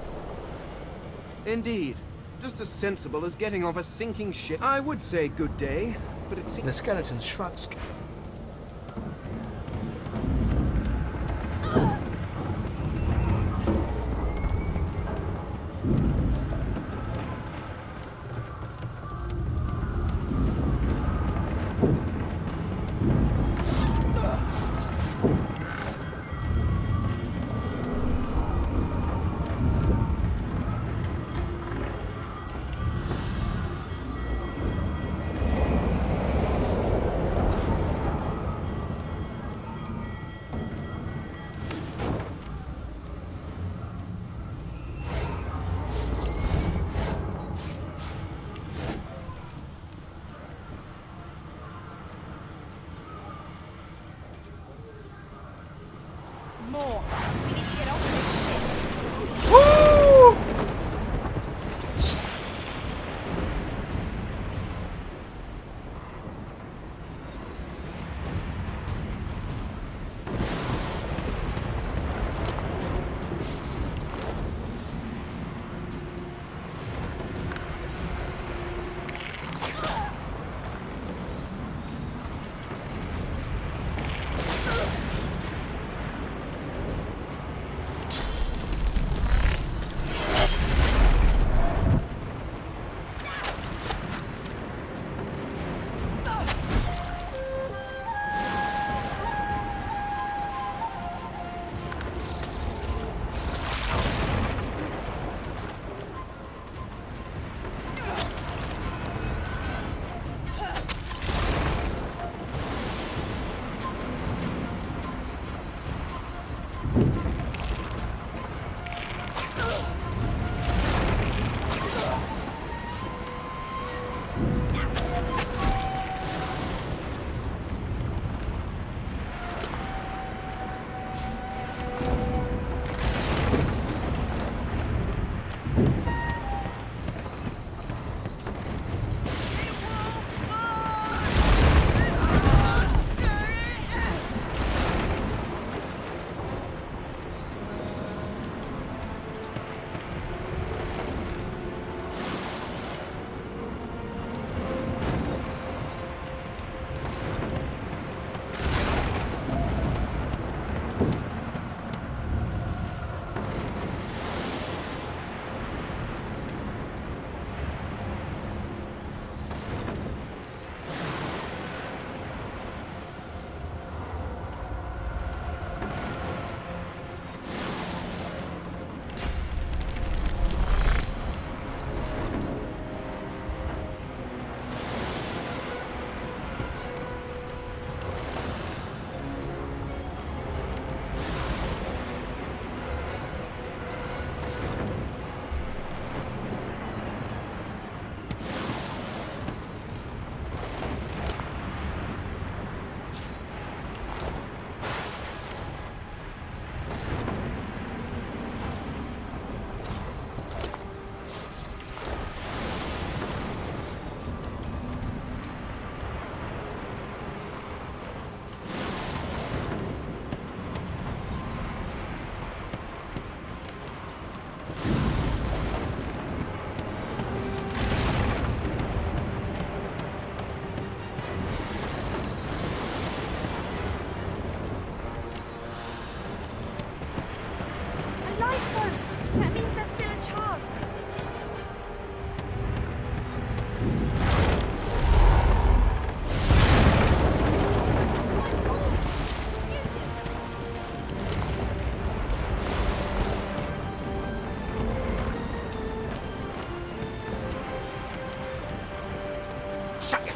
Indeed, just as sensible as getting off a sinking ship. I would say good day, but it seems... The skeleton shrugs.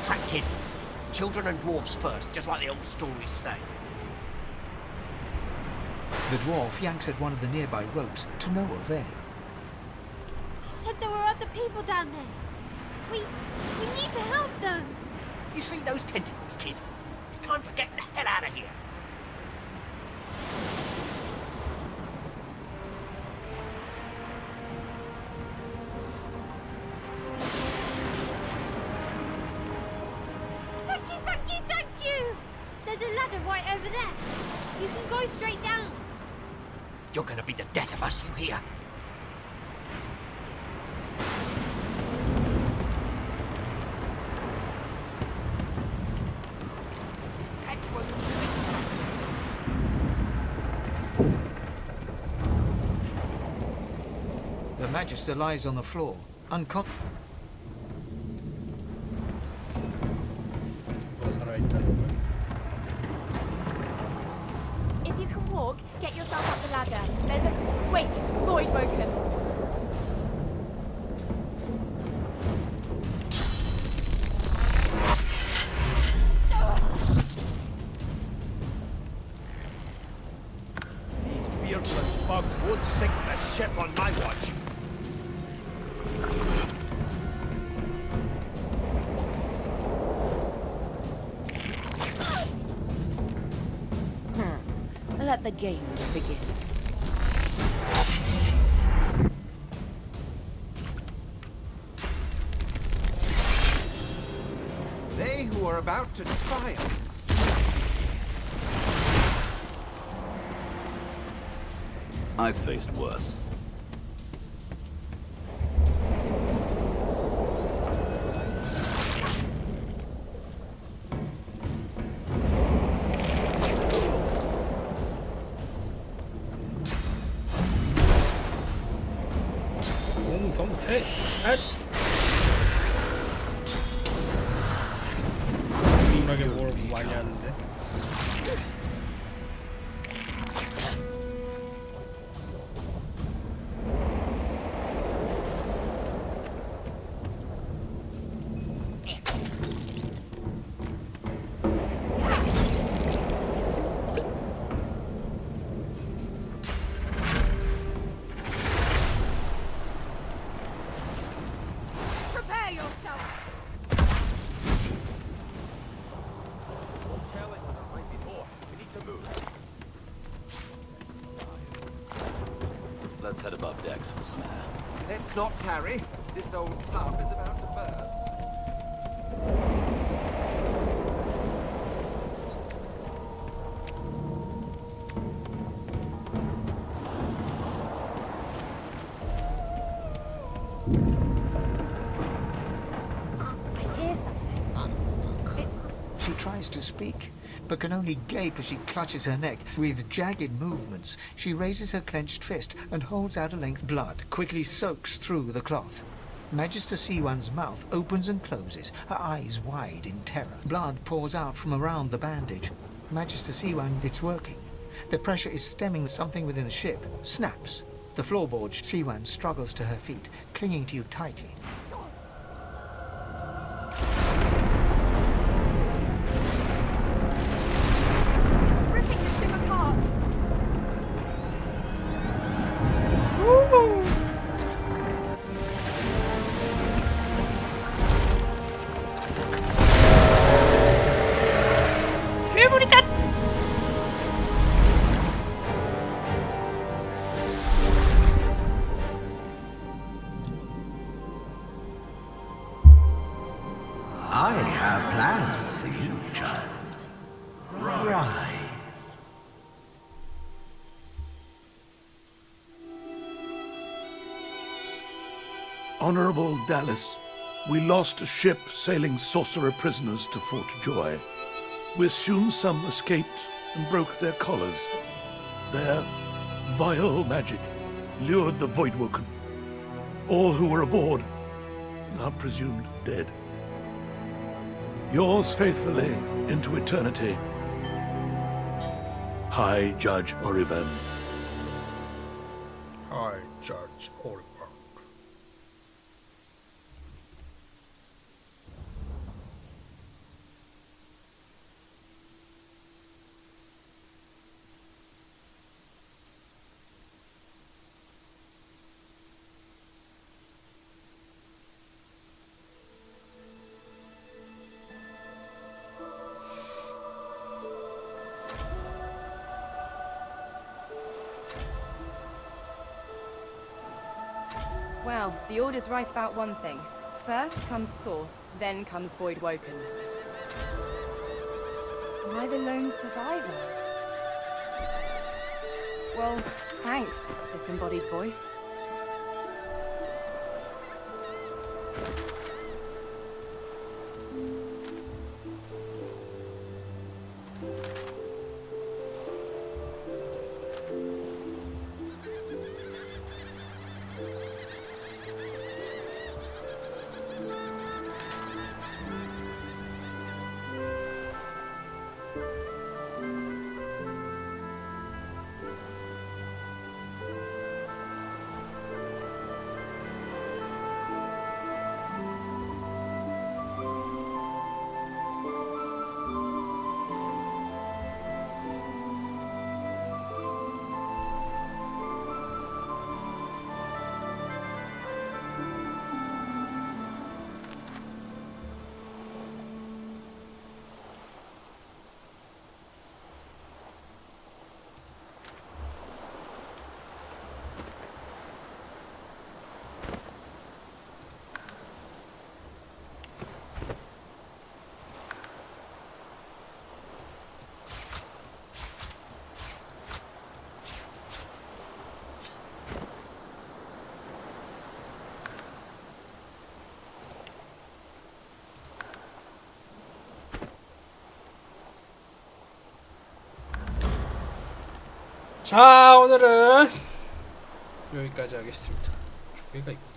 trapped in. Children and dwarfs first, just like the old stories say. The dwarf yanks at one of the nearby ropes to no avail. You said there were other people down there. We need to help them. You see those tentacles, kid? It's time for getting the hell out of here. Thank you! There's a ladder right over there. You can go straight down. You're gonna be the death of us, you hear? The Magister lies on the floor, unconscious. If you can walk, get yourself up the ladder. There's a... Wait! Void Woken! These beardless bugs won't sink the ship on my watch. Let the games begin. They who are about to triumph. I've faced worse. 공성태 잘 엄청나게 뭘 많이 하는데. Prepare yourself! Let's head above decks for some air. Let's not tarry. This old tub is about to burst. I hear something. It's... She tries to speak, but can only gape as she clutches her neck. With jagged movements, she raises her clenched fist and holds out a length. Blood quickly soaks through the cloth. Magister Siwan's mouth opens and closes, her eyes wide in terror. Blood pours out from around the bandage. Magister Siwan, it's working. The pressure is stemming. Something within the ship snaps. The floorboard. Siwan struggles to her feet, clinging to you tightly. It's ripping the ship apart! 괴물이다! I have plans for you, child. Rise. Honorable Dallas, we lost a ship sailing sorcerer prisoners to Fort Joy. We assume some escaped and broke their collars. Their vile magic lured the Voidwoken. All who were aboard are presumed dead. Yours faithfully into eternity, High Judge Orivan. High Judge Orivan. Well, the Order's right about one thing. First comes Source, then comes Void Woken. Am I the lone survivor? Well, thanks, disembodied voice. 자, 오늘은 여기까지 하겠습니다. 여기가 있고.